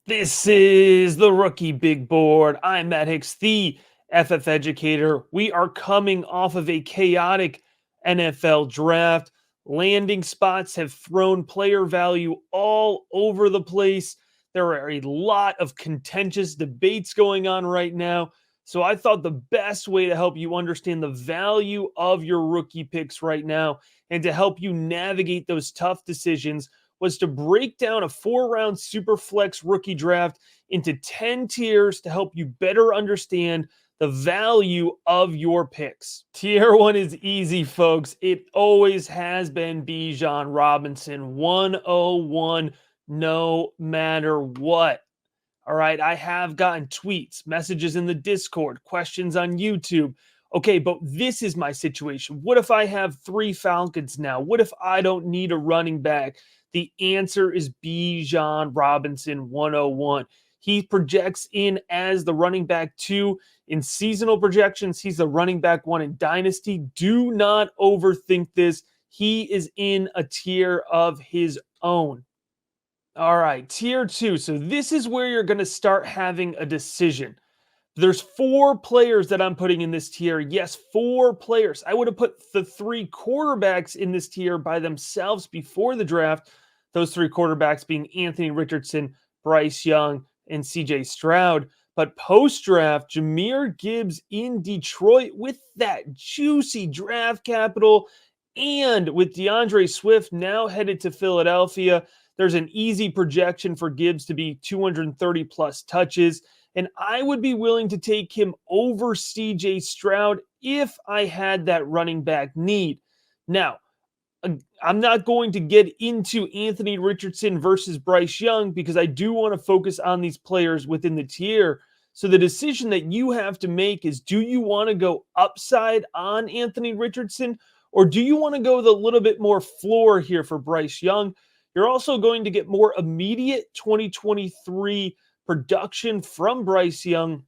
This is the Rookie Big Board. I'm Matt Hicks, the FF Educator. We are coming off of a chaotic NFL draft. Landing spots have thrown player value all over the place. There are a lot of contentious debates going on right now. So I thought the best way to help you understand the value of your rookie picks right now and to help you navigate those tough decisions was to break down a 4-round super flex rookie draft into 10 tiers to help you better understand the value of your picks. Tier 1 is easy, folks. It always has been Bijan Robinson, 101, no matter what. All right, I have gotten tweets, messages in the Discord, questions on YouTube. Okay, but this is my situation. What if I have 3 Falcons now? What if I don't need a running back? The answer is Bijan Robinson 101. He projects in as the running back 2 in seasonal projections. He's the running back 1 in Dynasty. Do not overthink this. He is in a tier of his own. All right, tier 2. So this is where you're going to start having a decision. There's 4 players that I'm putting in this tier. Yes, 4 players. I would have put the 3 quarterbacks in this tier by themselves before the draft. Those 3 quarterbacks being Anthony Richardson, Bryce Young, and CJ Stroud. But post-draft, Jahmyr Gibbs in Detroit with that juicy draft capital, and with DeAndre Swift now headed to Philadelphia, there's an easy projection for Gibbs to be 230 plus touches. And I would be willing to take him over CJ Stroud if I had that running back need. Now, I'm not going to get into Anthony Richardson versus Bryce Young because I do want to focus on these players within the tier. So the decision that you have to make is, do you want to go upside on Anthony Richardson, or do you want to go with a little bit more floor here for Bryce Young? You're also going to get more immediate 2023 production from Bryce Young.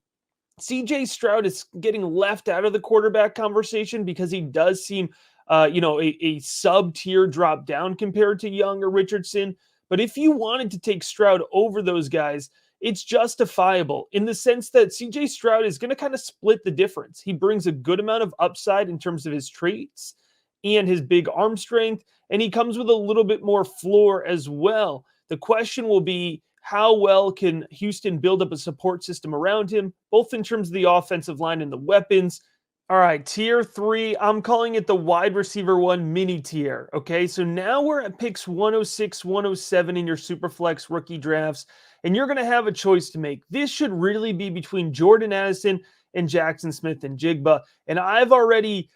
CJ Stroud is getting left out of the quarterback conversation because he does seem, a sub-tier drop down compared to Young or Richardson. But if you wanted to take Stroud over those guys, it's justifiable in the sense that CJ Stroud is going to kind of split the difference. He brings a good amount of upside in terms of his traits and his big arm strength, and he comes with a little bit more floor as well. The question will be, how well can Houston build up a support system around him, both in terms of the offensive line and the weapons? All right, tier 3, I'm calling it the wide receiver 1 mini tier. Okay, so now we're at picks 106, 107 in your Superflex rookie drafts, and you're going to have a choice to make. This should really be between Jordan Addison and Jackson Smith and Jigba, and I've already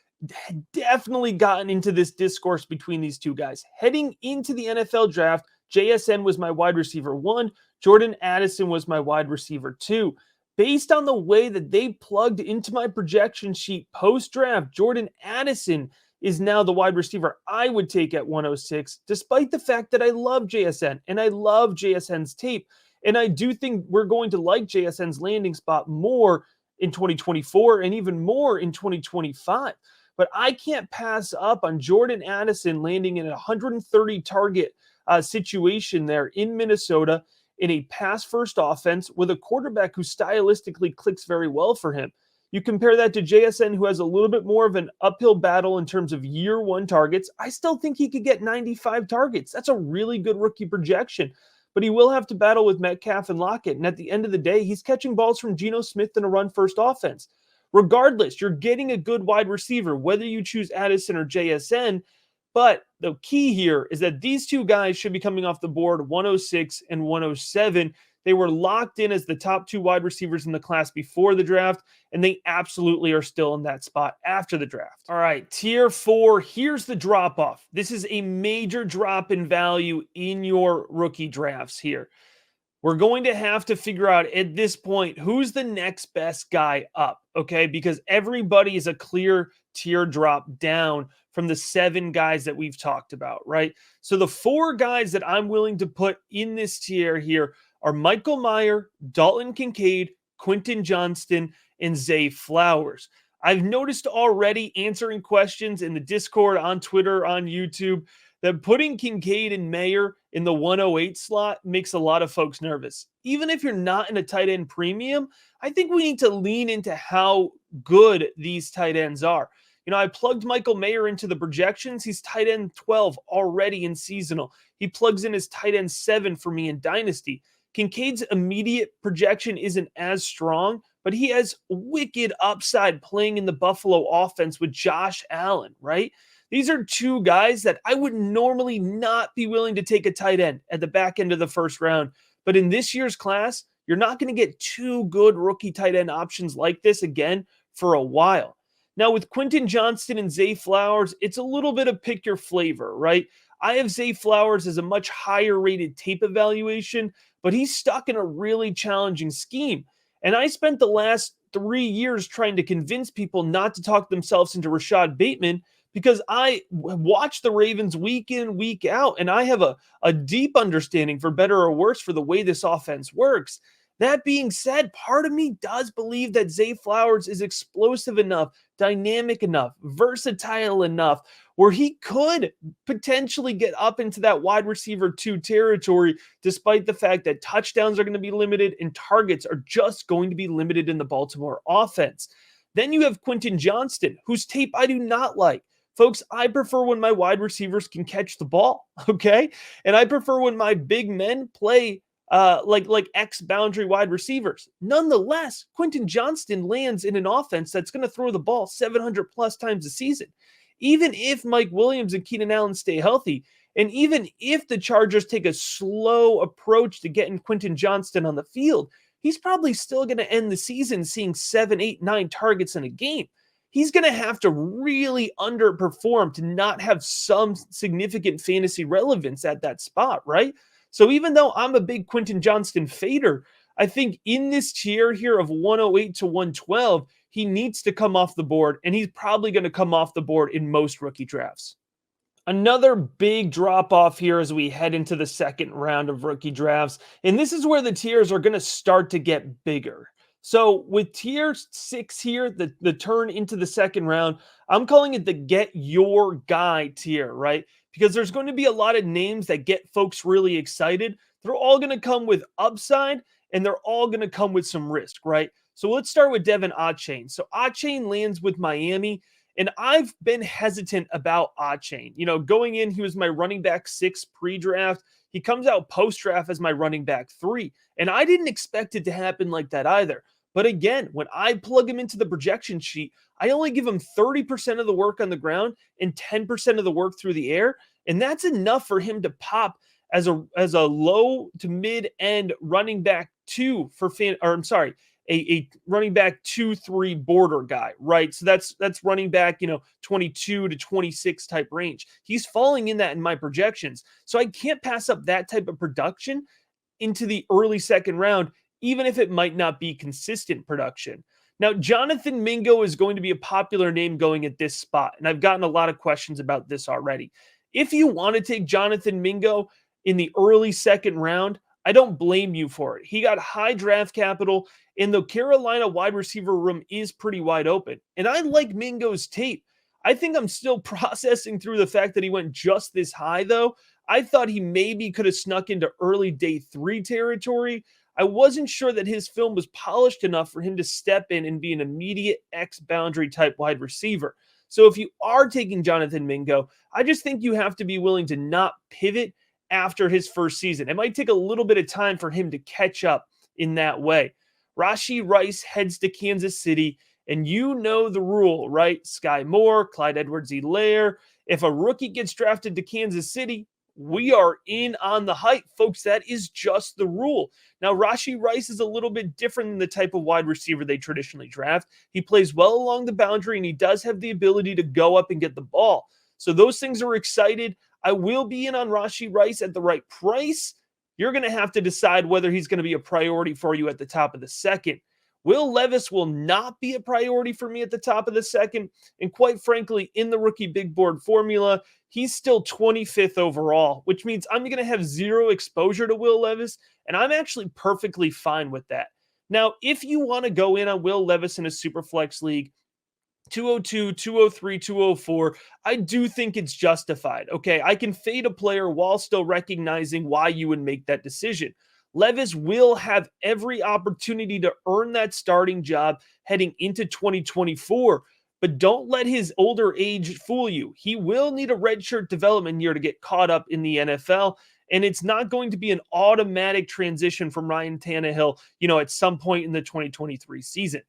definitely gotten into this discourse between these two guys. Heading into the NFL draft, JSN was my wide receiver 1. Jordan Addison was my wide receiver 2. Based on the way that they plugged into my projection sheet post-draft, Jordan Addison is now the wide receiver I would take at 106, despite the fact that I love JSN and I love JSN's tape. And I do think we're going to like JSN's landing spot more in 2024 and even more in 2025. But I can't pass up on Jordan Addison landing in a 130 target situation there in Minnesota in a pass-first offense with a quarterback who stylistically clicks very well for him. You compare that to JSN, who has a little bit more of an uphill battle in terms of year 1 targets. I still think he could get 95 targets. That's a really good rookie projection. But he will have to battle with Metcalf and Lockett. And at the end of the day, he's catching balls from Geno Smith in a run-first offense. Regardless, you're getting a good wide receiver, whether you choose Addison or JSN. But the key here is that these two guys should be coming off the board 106 and 107. They were locked in as the top 2 wide receivers in the class before the draft, and they absolutely are still in that spot after the draft. All right, tier 4, here's the drop off. This is a major drop in value in your rookie drafts here. We're going to have to figure out at this point who's the next best guy up, okay? Because everybody is a clear tier drop down from the 7 guys that we've talked about, right? So the 4 guys that I'm willing to put in this tier here are Michael Mayer, Dalton Kincaid, Quentin Johnston, and Zay Flowers. I've noticed already answering questions in the Discord, on Twitter, on YouTube, that putting Kincaid and Mayer in the 108 slot makes a lot of folks nervous. Even if you're not in a tight end premium, I think we need to lean into how good these tight ends are. I plugged Michael Mayer into the projections. He's tight end 12 already in seasonal. He plugs in his tight end 7 for me in Dynasty. Kincaid's immediate projection isn't as strong, but he has wicked upside playing in the Buffalo offense with Josh Allen, right? These are two guys that I would normally not be willing to take a tight end at the back end of the first round. But in this year's class, you're not going to get two good rookie tight end options like this again for a while. Now, with Quentin Johnston and Zay Flowers, it's a little bit of pick your flavor, right? I have Zay Flowers as a much higher rated tape evaluation, but he's stuck in a really challenging scheme. And I spent the last 3 years trying to convince people not to talk themselves into Rashad Bateman because I watch the Ravens week in, week out, and I have a deep understanding, for better or worse, for the way this offense works. That being said, part of me does believe that Zay Flowers is explosive enough, dynamic enough, versatile enough, where he could potentially get up into that wide receiver 2 territory, despite the fact that touchdowns are going to be limited and targets are just going to be limited in the Baltimore offense. Then you have Quentin Johnston, whose tape I do not like. Folks, I prefer when my wide receivers can catch the ball, okay? And I prefer when my big men play like X boundary wide receivers. Nonetheless, Quentin Johnston lands in an offense that's going to throw the ball 700 plus times a season. Even if Mike Williams and Keenan Allen stay healthy, and even if the Chargers take a slow approach to getting Quentin Johnston on the field, he's probably still going to end the season seeing 7, 8, 9 targets in a game. He's going to have to really underperform to not have some significant fantasy relevance at that spot, right? So even though I'm a big Quentin Johnston fader, I think in this tier here of 108 to 112, he needs to come off the board, and he's probably going to come off the board in most rookie drafts. Another big drop off here as we head into the second round of rookie drafts. And this is where the tiers are going to start to get bigger. So with tier 6 here, the turn into the second round, I'm calling it the get your guy tier, right? Because there's going to be a lot of names that get folks really excited. They're all going to come with upside and they're all going to come with some risk, right? So let's start with Devin Achane. So Achane lands with Miami. And I've been hesitant about Achane. Going in, he was my running back 6 pre-draft. He comes out post-draft as my running back 3. And I didn't expect it to happen like that either. But again, when I plug him into the projection sheet, I only give him 30% of the work on the ground and 10% of the work through the air. And that's enough for him to pop as a low to mid-end running back 2 a running back 2-3 border guy, right? So that's running back, 22 to 26 type range. He's falling in that in my projections. So I can't pass up that type of production into the early second round, even if it might not be consistent production. Now, Jonathan Mingo is going to be a popular name going at this spot, and I've gotten a lot of questions about this already. If you want to take Jonathan Mingo in the early second round, I don't blame you for it. He got high draft capital, and the Carolina wide receiver room is pretty wide open. And I like Mingo's tape. I think I'm still processing through the fact that he went just this high, though. I thought he maybe could have snuck into early day 3 territory. I wasn't sure that his film was polished enough for him to step in and be an immediate X boundary type wide receiver. So if you are taking Jonathan Mingo, I just think you have to be willing to not pivot after his first season. It might take a little bit of time for him to catch up in that way. Rashee Rice heads to Kansas City, and you know the rule, right? Sky Moore, Clyde Edwards-Helaire. If a rookie gets drafted to Kansas City, we are in on the hype, folks. That is just the rule. Now, Rashee Rice is a little bit different than the type of wide receiver they traditionally draft. He plays well along the boundary, and he does have the ability to go up and get the ball. So those things are excited. I will be in on Rashee Rice at the right price. You're going to have to decide whether he's going to be a priority for you at the top of the second. Will Levis will not be a priority for me at the top of the second. And quite frankly, in the rookie big board formula, he's still 25th overall, which means I'm going to have zero exposure to Will Levis. And I'm actually perfectly fine with that. Now, if you want to go in on Will Levis in a Superflex league, 202, 203, 204. I do think it's justified. Okay. I can fade a player while still recognizing why you would make that decision. Levis will have every opportunity to earn that starting job heading into 2024, but don't let his older age fool you. He will need a redshirt development year to get caught up in the NFL. And it's not going to be an automatic transition from Ryan Tannehill, at some point in the 2023 season.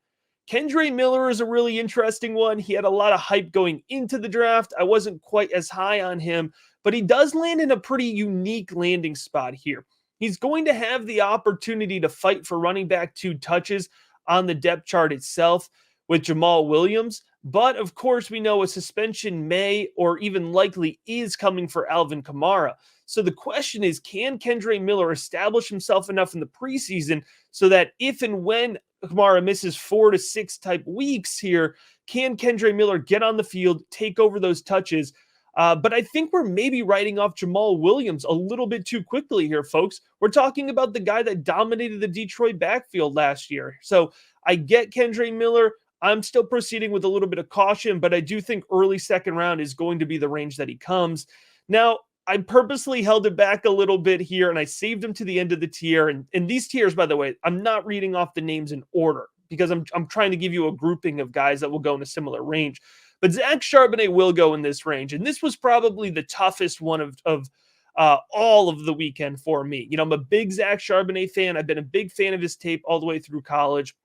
Kendre Miller is a really interesting one. He had a lot of hype going into the draft. I wasn't quite as high on him, but he does land in a pretty unique landing spot here. He's going to have the opportunity to fight for running back 2 touches on the depth chart itself with Jamal Williams. But of course, we know a suspension may or even likely is coming for Alvin Kamara. So the question is, can Kendre Miller establish himself enough in the preseason so that if and when Kamara misses 4 to 6 type weeks here, can Kendre Miller get on the field, take over those touches? But I think we're maybe writing off Jamal Williams a little bit too quickly here, folks. We're talking about the guy that dominated the Detroit backfield last year. So I get Kendre Miller. I'm still proceeding with a little bit of caution, but I do think early second round is going to be the range that he comes. Now, I purposely held it back a little bit here and I saved him to the end of the tier. And these tiers, by the way, I'm not reading off the names in order because I'm trying to give you a grouping of guys that will go in a similar range. But Zach Charbonnet will go in this range. And this was probably the toughest one of all of the weekend for me. I'm a big Zach Charbonnet fan. I've been a big fan of his tape all the way through college.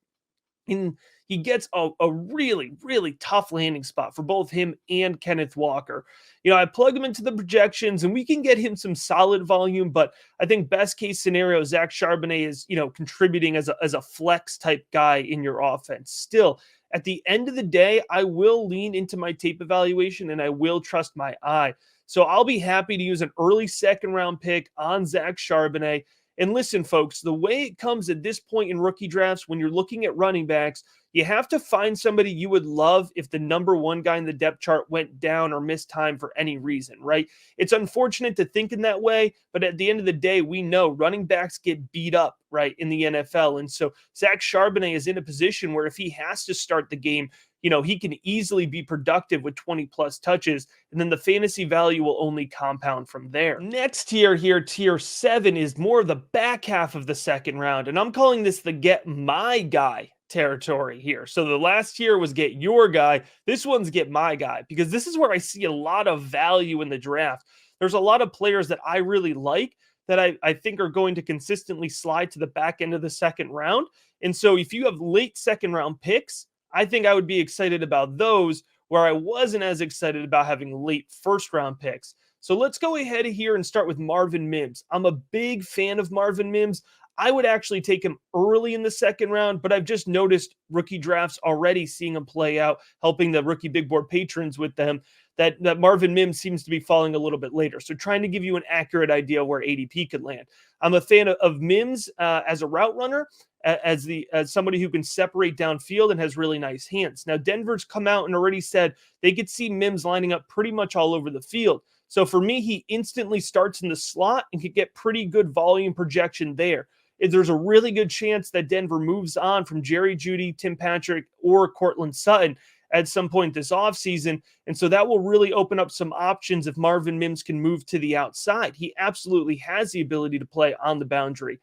And he gets a really, really tough landing spot for both him and Kenneth Walker. I plug him into the projections and we can get him some solid volume, but I think best case scenario, Zach Charbonnet is, contributing as a flex type guy in your offense. Still, at the end of the day, I will lean into my tape evaluation and I will trust my eye. So I'll be happy to use an early second round pick on Zach Charbonnet. And listen, folks, the way it comes at this point in rookie drafts, when you're looking at running backs, you have to find somebody you would love if the number one guy in the depth chart went down or missed time for any reason, right? It's unfortunate to think in that way, but at the end of the day, we know running backs get beat up, right, in the NFL. And so Zach Charbonnet is in a position where if he has to start the game, he can easily be productive with 20 plus touches, and then the fantasy value will only compound from there. Next tier here, tier 7, is more of the back half of the second round, and I'm calling this the get my guy territory here. So the last tier was get your guy. This one's get my guy, because this is where I see a lot of value in the draft. There's a lot of players that I really like that I think are going to consistently slide to the back end of the second round. And so if you have late second round picks, I think I would be excited about those where I wasn't as excited about having late first round picks. So let's go ahead here and start with Marvin Mims. I'm a big fan of Marvin Mims. I would actually take him early in the second round, but I've just noticed rookie drafts already seeing him play out, helping the rookie big board patrons with them, that Marvin Mims seems to be falling a little bit later. So trying to give you an accurate idea where ADP could land. I'm a fan of Mims as a route runner, as somebody who can separate downfield and has really nice hands. Now, Denver's come out and already said they could see Mims lining up pretty much all over the field. So for me, he instantly starts in the slot and could get pretty good volume projection there. There's a really good chance that Denver moves on from Jerry Jeudy, Tim Patrick, or Cortland Sutton at some point this offseason. And so that will really open up some options if Marvin Mims can move to the outside. He absolutely has the ability to play on the boundary.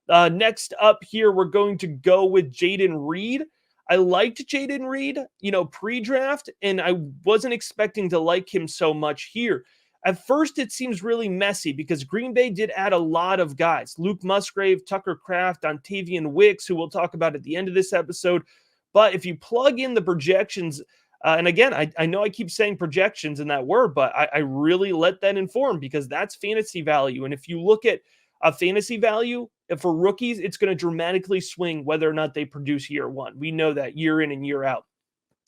Next up here, we're going to go with Jayden Reed. I liked Jayden Reed, pre-draft, and I wasn't expecting to like him so much here. At first, it seems really messy because Green Bay did add a lot of guys. Luke Musgrave, Tucker Kraft, Dontavian Wicks, who we'll talk about at the end of this episode. But if you plug in the projections, and again, I know I keep saying projections in that word, but I really let that inform because that's fantasy value. And if you look at a fantasy value for rookies, it's going to dramatically swing whether or not they produce year one. We know that year in and year out.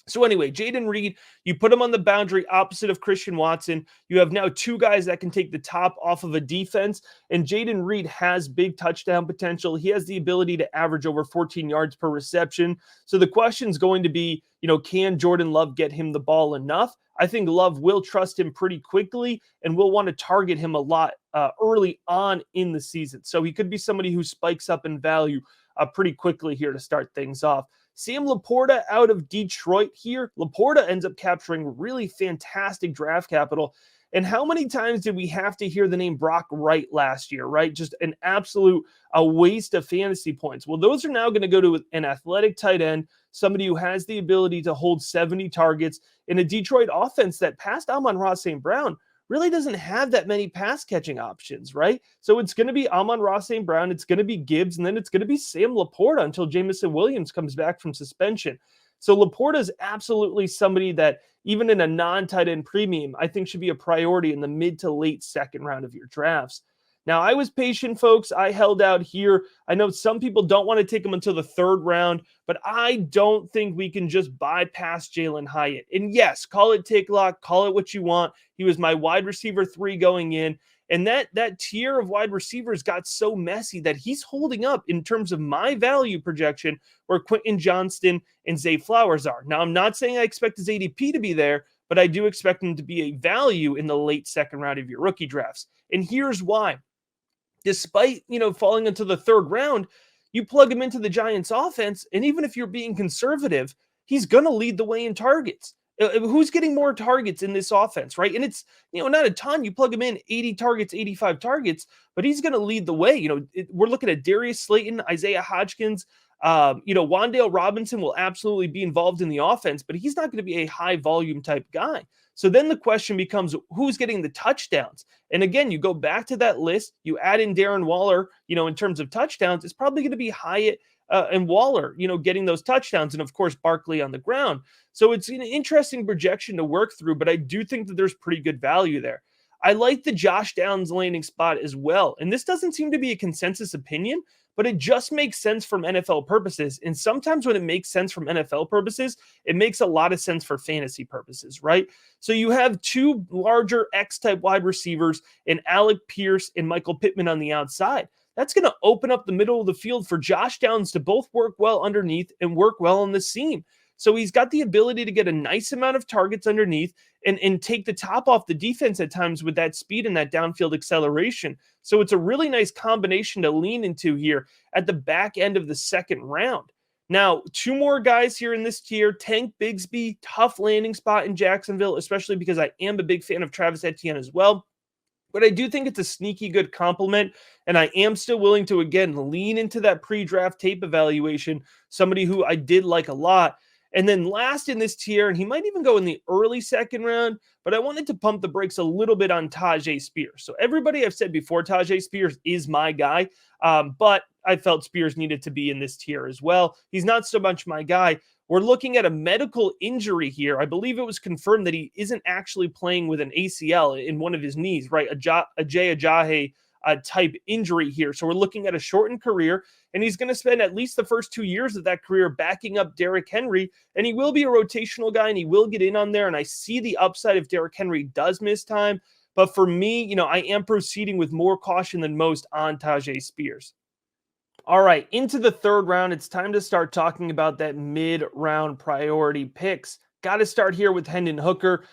So anyway, Jayden Reed, you put him on the boundary opposite of Christian Watson. You have now two guys that can take the top off of a defense, and Jayden Reed has big touchdown potential. He has the ability to average over 14 yards per reception. So the question is going to be, can Jordan Love get him the ball enough? I think Love will trust him pretty quickly and will want to target him a lot early on in the season. So he could be somebody who spikes up in value pretty quickly here to start things off. Sam Laporta out of Detroit here. Laporta ends up capturing really fantastic draft capital. And how many times did we have to hear the name Brock Wright last year, right? Just an absolute a waste of fantasy points. Well, those are now going to go to an athletic tight end, somebody who has the ability to hold 70 targets in a Detroit offense that past Amon-Ra St. Brown really doesn't have that many pass catching options, right? So it's going to be Amon-Ra St. Brown, it's going to be Gibbs, and then it's going to be Sam Laporta until Jamison Williams comes back from suspension. So Laporta is absolutely somebody that, even in a non-tight end premium, I think should be a priority in the mid to late second round of your drafts. Now, I was patient, folks. I held out here. I know some people don't want to take him until the third round, but I don't think we can just bypass Jalen Hyatt. And yes, call it take lock, call it what you want. He was my wide receiver 3 going in. And that tier of wide receivers got so messy that he's holding up in terms of my value projection where Quentin Johnston and Zay Flowers are. Now, I'm not saying I expect his ADP to be there, but I do expect him to be a value in the late second round of your rookie drafts. And here's why. Despite, falling into the third round, you plug him into the Giants offense, and even if you're being conservative, he's going to lead the way in targets. Who's getting more targets in this offense, right? And it's, not a ton. You plug him in 80 targets, 85 targets, but he's going to lead the way. We're looking at Darius Slayton, Isaiah Hodgkins, Wan'Dale Robinson will absolutely be involved in the offense, but he's not going to be a high volume type guy. So then the question becomes, who's getting the touchdowns? And again, you go back to that list, you add in Darren Waller, in terms of touchdowns, it's probably going to be Hyatt and Waller, getting those touchdowns. And of course, Barkley on the ground. So it's an interesting projection to work through, but I do think that there's pretty good value there. I like the Josh Downs landing spot as well. And this doesn't seem to be a consensus opinion, but it just makes sense from NFL purposes. And sometimes when it makes sense from NFL purposes, it makes a lot of sense for fantasy purposes, right? So you have 2 larger X-type wide receivers in Alec Pierce and Michael Pittman on the outside. That's going to open up the middle of the field for Josh Downs to both work well underneath and work well on the seam. So he's got the ability to get a nice amount of targets underneath and take the top off the defense at times with that speed and that downfield acceleration. So it's a really nice combination to lean into here at the back end of the second round. Now, 2 more guys here in this tier. Tank Bigsby, tough landing spot in Jacksonville, especially because I am a big fan of Travis Etienne as well. But I do think it's a sneaky good compliment, and I am still willing to, again, lean into that pre-draft tape evaluation, somebody who I did like a lot. And then last in this tier, and he might even go in the early second round, but I wanted to pump the brakes a little bit on Tyjae Spears. So everybody I've said before, Tyjae Spears is my guy, but I felt Spears needed to be in this tier as well. He's not so much my guy. We're looking at a medical injury here. I believe it was confirmed that he isn't actually playing with an ACL in one of his knees, right? A Jay Ajayi type injury here. So we're looking at a shortened career, and he's going to spend at least the first 2 years of that career backing up Derrick Henry, and he will be a rotational guy, and he will get in on there, and I see the upside if Derrick Henry does miss time. But for me, I am proceeding with more caution than most on Tyjae Spears. All right, into the third round, it's time to start talking about that mid-round priority picks. Got to start here with Hendon Hooker.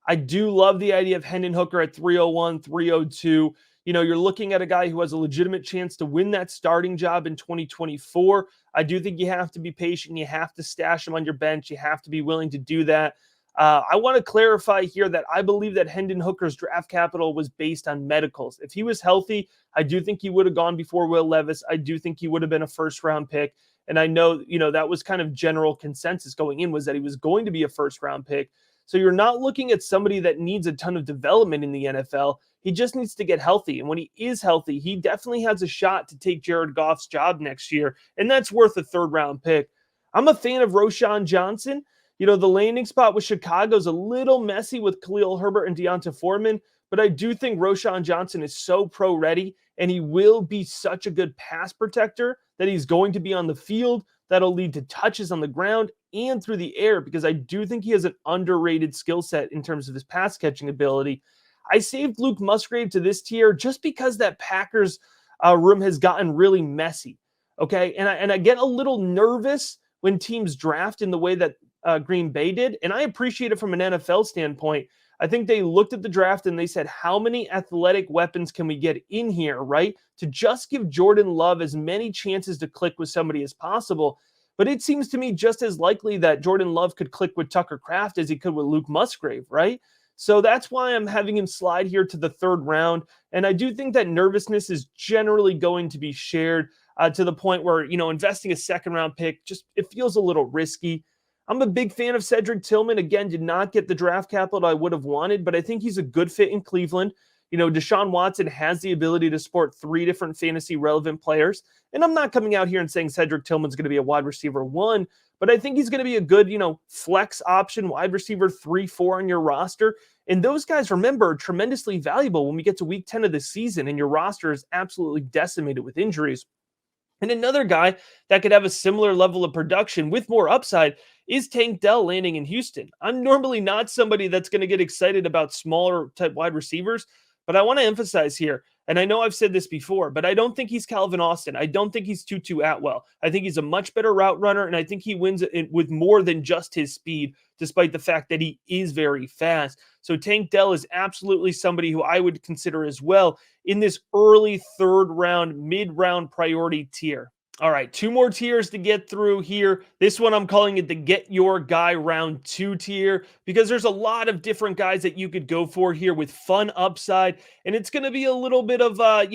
I do love the idea of Hendon Hooker at 301, 302. You're looking at a guy who has a legitimate chance to win that starting job in 2024. I do think you have to be patient. You have to stash him on your bench. You have to be willing to do that. I want to clarify here that I believe that Hendon Hooker's draft capital was based on medicals. If he was healthy, I do think he would have gone before Will Levis. I do think he would have been a first-round pick. And I know, that was kind of general consensus going in, was that he was going to be a first-round pick. So you're not looking at somebody that needs a ton of development in the NFL. He just needs to get healthy. And when he is healthy, he definitely has a shot to take Jared Goff's job next year. And that's worth a third-round pick. I'm a fan of Roschon Johnson. The landing spot with Chicago is a little messy with Khalil Herbert and Deonta Foreman, but I do think Roschon Johnson is so pro-ready, and he will be such a good pass protector that he's going to be on the field. That'll lead to touches on the ground and through the air, because I do think he has an underrated skill set in terms of his pass catching ability. I saved Luke Musgrave to this tier just because that Packers room has gotten really messy. Okay, and I get a little nervous when teams draft in the way that Green Bay did, and I appreciate it from an NFL standpoint. I think they looked at the draft and they said, how many athletic weapons can we get in here, right? To just give Jordan Love as many chances to click with somebody as possible. but it seems to me just as likely that Jordan Love could click with Tucker Kraft as he could with Luke Musgrave, right? So that's why I'm having him slide here to the third round. And I do think that nervousness is generally going to be shared to the point where, investing a second round pick just it feels a little risky. I'm a big fan of Cedric Tillman. Again, did not get the draft capital I would have wanted, but I think he's a good fit in Cleveland. Deshaun Watson has the ability to support three different fantasy relevant players. And I'm not coming out here and saying Cedric Tillman's going to be a wide receiver one, but I think he's going to be a good, flex option, wide receiver 3-4 on your roster. And those guys, remember, are tremendously valuable when we get to week 10 of the season and your roster is absolutely decimated with injuries. And another guy that could have a similar level of production with more upside is Tank Dell landing in Houston. I'm normally not somebody that's going to get excited about smaller type wide receivers, but I want to emphasize here, and I know I've said this before, but I don't think he's Calvin Austin. I don't think he's Tutu Atwell. I think he's a much better route runner, and I think he wins it with more than just his speed, despite the fact that he is very fast. So Tank Dell is absolutely somebody who I would consider as well in this early third round, mid-round priority tier. All right, two more tiers to get through here. This one I'm calling it the Get Your Guy Round 2 tier because there's a lot of different guys that you could go for here with fun upside, and it's going to be a little bit of a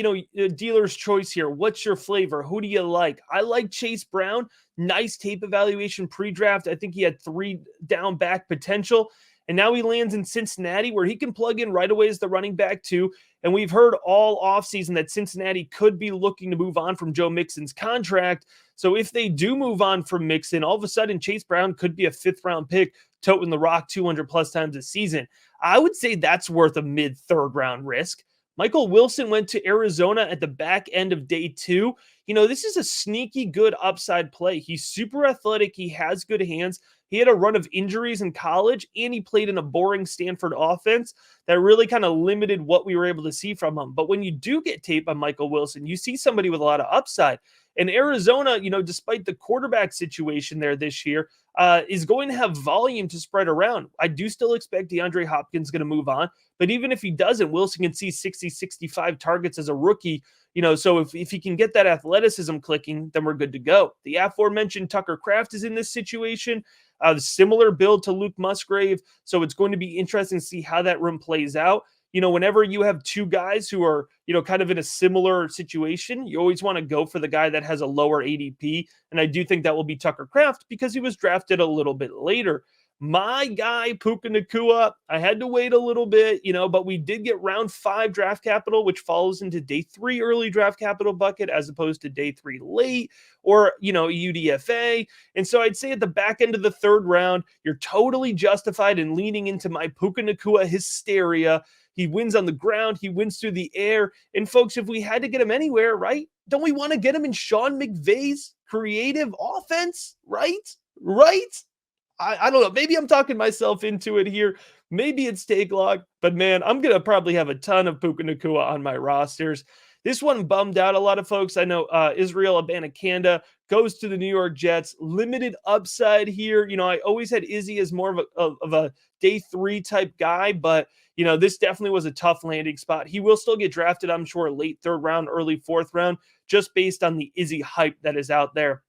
dealer's choice here. What's your flavor? Who do you like? I like Chase Brown. Nice tape evaluation pre-draft. I think he had 3 down back potential. And now he lands in Cincinnati where he can plug in right away as the running back too. And we've heard all offseason that Cincinnati could be looking to move on from Joe Mixon's contract. So if they do move on from Mixon, all of a sudden Chase Brown could be a 5th round pick, toting the rock 200 plus times a season. I would say that's worth a mid 3rd round risk. Michael Wilson went to Arizona at the back end of day 2. This is a sneaky good upside play. He's super athletic. He has good hands. He had a run of injuries in college, and he played in a boring Stanford offense that really kind of limited what we were able to see from him. But when you do get tape on Michael Wilson, you see somebody with a lot of upside. And Arizona, despite the quarterback situation there this year, is going to have volume to spread around. I do still expect DeAndre Hopkins going to move on, but even if he doesn't, Wilson can see 60, 65 targets as a rookie. So if he can get that athleticism clicking, then we're good to go. The aforementioned Tucker Kraft is in this situation. Similar build to Luke Musgrave. So it's going to be interesting to see how that room plays out. Whenever you have two guys who are, kind of in a similar situation, you always want to go for the guy that has a lower ADP. And I do think that will be Tucker Kraft because he was drafted a little bit later. My guy, Puka Nacua, I had to wait a little bit, but we did get round 5 draft capital, which falls into day 3 early draft capital bucket as opposed to day 3 late or, UDFA. And so I'd say at the back end of the 3rd round, you're totally justified in leaning into my Puka Nacua hysteria. He wins on the ground. He wins through the air. And folks, if we had to get him anywhere, right? Don't we want to get him in Sean McVay's creative offense, right? Right? I don't know. Maybe I'm talking myself into it here. Maybe it's take log, but man, I'm going to probably have a ton of Puka Nacua on my rosters. This one bummed out a lot of folks. I know Israel Abanikanda goes to the New York Jets. Limited upside here. I always had Izzy as more of a day 3 type guy, but this definitely was a tough landing spot. He will still get drafted, I'm sure, late 3rd round, early 4th round, just based on the Izzy hype that is out there.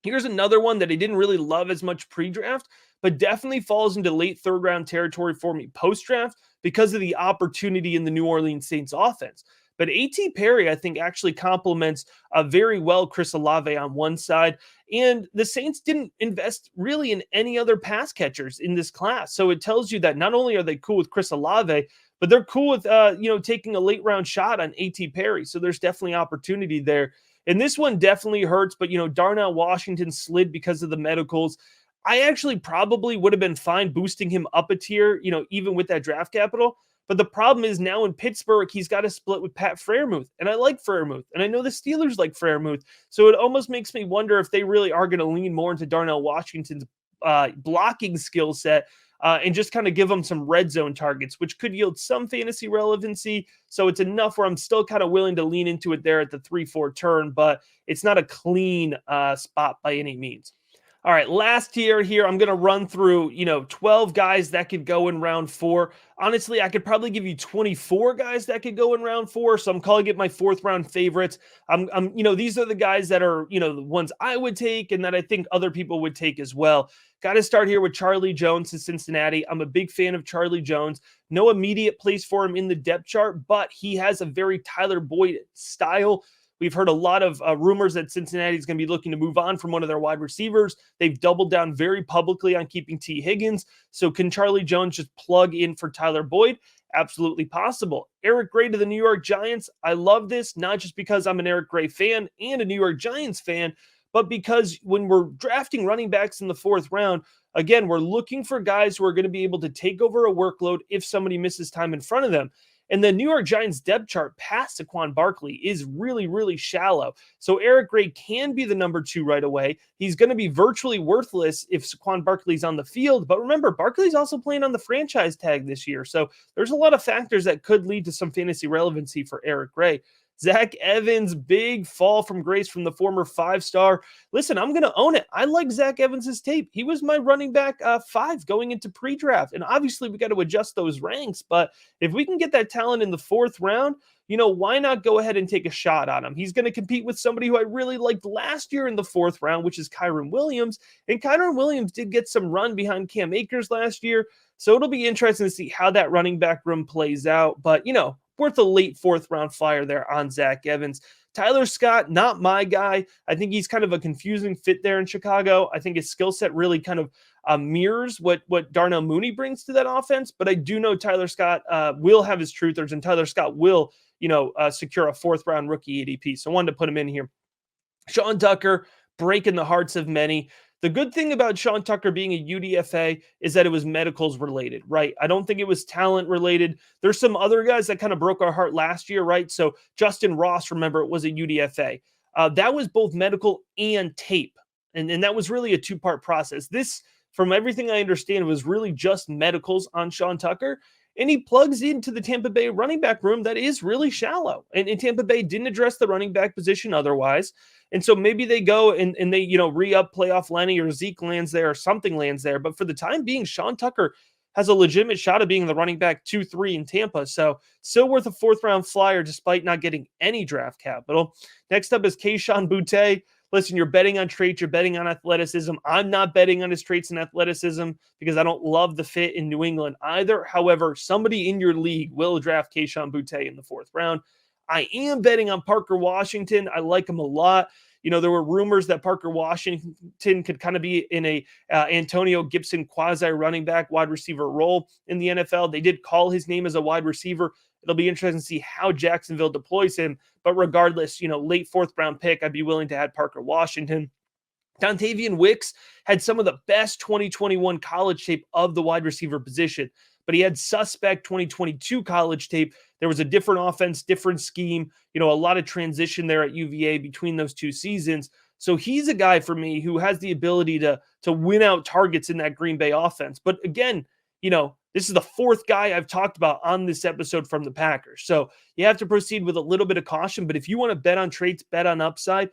Here's another one that I didn't really love as much pre-draft, but definitely falls into late 3rd round territory for me post-draft because of the opportunity in the New Orleans Saints offense. But A.T. Perry, I think, actually complements very well Chris Olave on one side. And the Saints didn't invest really in any other pass catchers in this class. So it tells you that not only are they cool with Chris Olave, but they're cool with, taking a late round shot on A.T. Perry. So there's definitely opportunity there. And this one definitely hurts, but, Darnell Washington slid because of the medicals. I actually probably would have been fine boosting him up a tier, even with that draft capital. But the problem is now in Pittsburgh, he's got to split with Pat Freiermuth. And I like Freiermuth. And I know the Steelers like Freiermuth. So it almost makes me wonder if they really are going to lean more into Darnell Washington's blocking skill set and just kind of give them some red zone targets, which could yield some fantasy relevancy. So it's enough where I'm still kind of willing to lean into it there at the 3-4 turn, but it's not a clean spot by any means. All right, last tier here, I'm going to run through, 12 guys that could go in round 4. Honestly, I could probably give you 24 guys that could go in round 4, so I'm calling it my fourth round favorites. These are the guys that are, the ones I would take and that I think other people would take as well. Got to start here with Charlie Jones in Cincinnati. I'm a big fan of Charlie Jones. No immediate place for him in the depth chart, but he has a very Tyler Boyd style. We've heard a lot of rumors that Cincinnati is going to be looking to move on from one of their wide receivers. They've doubled down very publicly on keeping T. Higgins. So can Charlie Jones just plug in for Tyler Boyd? Absolutely possible. Eric Gray to the New York Giants. I love this, not just because I'm an Eric Gray fan and a New York Giants fan, but because when we're drafting running backs in the fourth round, again, we're looking for guys who are going to be able to take over a workload if somebody misses time in front of them. And the New York Giants depth chart past Saquon Barkley is really, really shallow. So Eric Gray can be the number 2 right away. He's going to be virtually worthless if Saquon Barkley's on the field. But remember, Barkley's also playing on the franchise tag this year. So there's a lot of factors that could lead to some fantasy relevancy for Eric Gray. Zach Evans, big fall from grace from the former 5-star. Listen, I'm going to own it. I like Zach Evans' tape. He was my running back 5 going into pre-draft. And obviously, we got to adjust those ranks. But if we can get that talent in the fourth round, why not go ahead and take a shot on him? He's going to compete with somebody who I really liked last year in the fourth round, which is Kyren Williams. And Kyren Williams did get some run behind Cam Akers last year. So it'll be interesting to see how that running back room plays out. But, worth a late fourth round flyer there on Zach Evans. Tyler Scott, not my guy. I think he's kind of a confusing fit there in Chicago. I think his skill set really kind of mirrors what Darnell Mooney brings to that offense. But I do know Tyler Scott will have his truthers, and Tyler Scott will, secure a fourth round rookie ADP. So I wanted to put him in here. Sean Tucker, breaking the hearts of many. The good thing about Sean Tucker being a UDFA is that it was medicals related, right? I don't think it was talent related. There's some other guys that kind of broke our heart last year, right? So Justin Ross, remember, it was a UDFA. That was both medical and tape. And that was really a 2-part process. This, from everything I understand, was really just medicals on Sean Tucker. And he plugs into the Tampa Bay running back room that is really shallow. And Tampa Bay didn't address the running back position otherwise. And so maybe they go and they, re-up playoff Lenny, or Zeke lands there or something lands there. But for the time being, Sean Tucker has a legitimate shot of being the running back 2-3 in Tampa. So still worth a fourth round flyer despite not getting any draft capital. Next up is Kayshon Boutte. Listen, you're betting on traits, you're betting on athleticism. I'm not betting on his traits and athleticism because I don't love the fit in New England either. However, somebody in your league will draft Kayshon Boutte in the fourth round. I am betting on Parker Washington. I like him a lot. There were rumors that Parker Washington could kind of be in a Antonio Gibson quasi running back wide receiver role in the NFL. They did call his name as a wide receiver. It'll be interesting to see how Jacksonville deploys him. But regardless, late fourth round pick, I'd be willing to add Parker Washington. Dontavian Wicks had some of the best 2021 college tape of the wide receiver position, but he had suspect 2022 college tape. There was a different offense, different scheme, a lot of transition there at UVA between those 2 seasons. So he's a guy for me who has the ability to win out targets in that Green Bay offense. But again, this is the 4th guy I've talked about on this episode from the Packers. So you have to proceed with a little bit of caution. But if you want to bet on traits, bet on upside,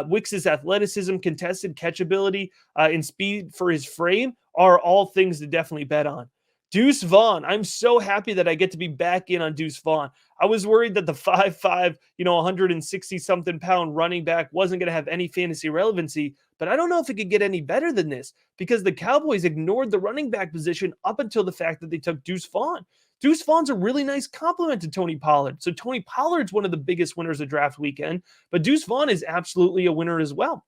Wicks' athleticism, contested catch ability, and speed for his frame are all things to definitely bet on. Deuce Vaughn. I'm so happy that I get to be back in on Deuce Vaughn. I was worried that the 5'5", 160-something pound running back wasn't going to have any fantasy relevancy, but I don't know if it could get any better than this because the Cowboys ignored the running back position up until the fact that they took Deuce Vaughn. Deuce Vaughn's a really nice compliment to Tony Pollard. So Tony Pollard's one of the biggest winners of draft weekend, but Deuce Vaughn is absolutely a winner as well.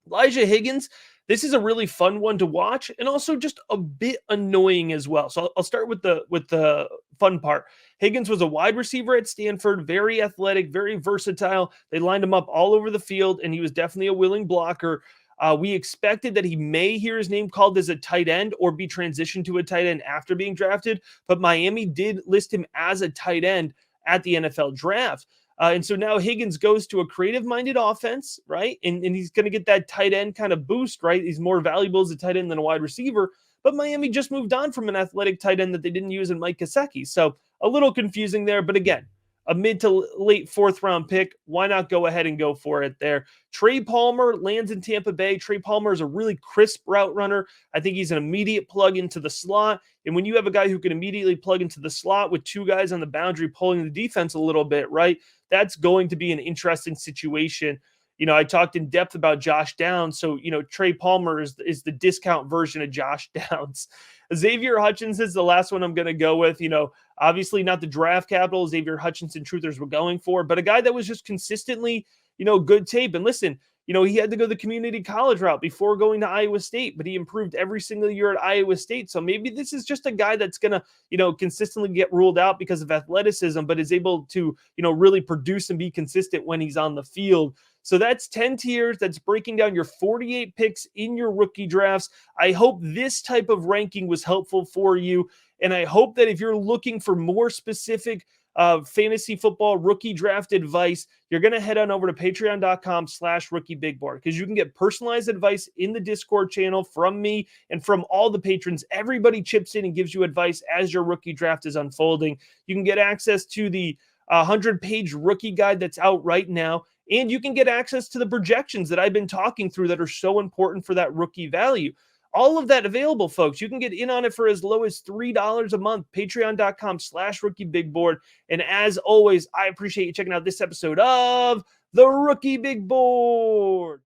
Elijah Higgins, this is a really fun one to watch and also just a bit annoying as well. So I'll start with the fun part. Higgins was a wide receiver at Stanford, very athletic, very versatile. They lined him up all over the field, and he was definitely a willing blocker. We expected that he may hear his name called as a tight end or be transitioned to a tight end after being drafted, but Miami did list him as a tight end at the NFL draft. And so now Higgins goes to a creative-minded offense, right? And he's going to get that tight end kind of boost, right? He's more valuable as a tight end than a wide receiver. But Miami just moved on from an athletic tight end that they didn't use in Mike Gesicki. So a little confusing there. But again, a mid to late fourth round pick, why not go ahead and go for it there? Trey Palmer lands in Tampa Bay. Trey Palmer is a really crisp route runner. I think he's an immediate plug into the slot. And when you have a guy who can immediately plug into the slot with two guys on the boundary pulling the defense a little bit, right? That's going to be an interesting situation. I talked in depth about Josh Downs. So, Trey Palmer is the discount version of Josh Downs. Xavier Hutchins is the last one I'm going to go with. Obviously not the draft capital Xavier Hutchinson truthers were going for, but a guy that was just consistently, good tape. And listen, he had to go the community college route before going to Iowa State, but he improved every single year at Iowa State. So maybe this is just a guy that's going to, consistently get ruled out because of athleticism, but is able to, really produce and be consistent when he's on the field. So that's 10 tiers. That's breaking down your 48 picks in your rookie drafts. I hope this type of ranking was helpful for you. And I hope that if you're looking for more specific fantasy football rookie draft advice, you're going to head on over to patreon.com/rookiebigboard because you can get personalized advice in the Discord channel from me and from all the patrons. Everybody chips in and gives you advice as your rookie draft is unfolding. You can get access to the 100-page rookie guide that's out right now. And you can get access to the projections that I've been talking through that are so important for that rookie value. All of that available, folks. You can get in on it for as low as $3 a month. Patreon.com/rookiebigboard. And as always, I appreciate you checking out this episode of the Rookie Big Board.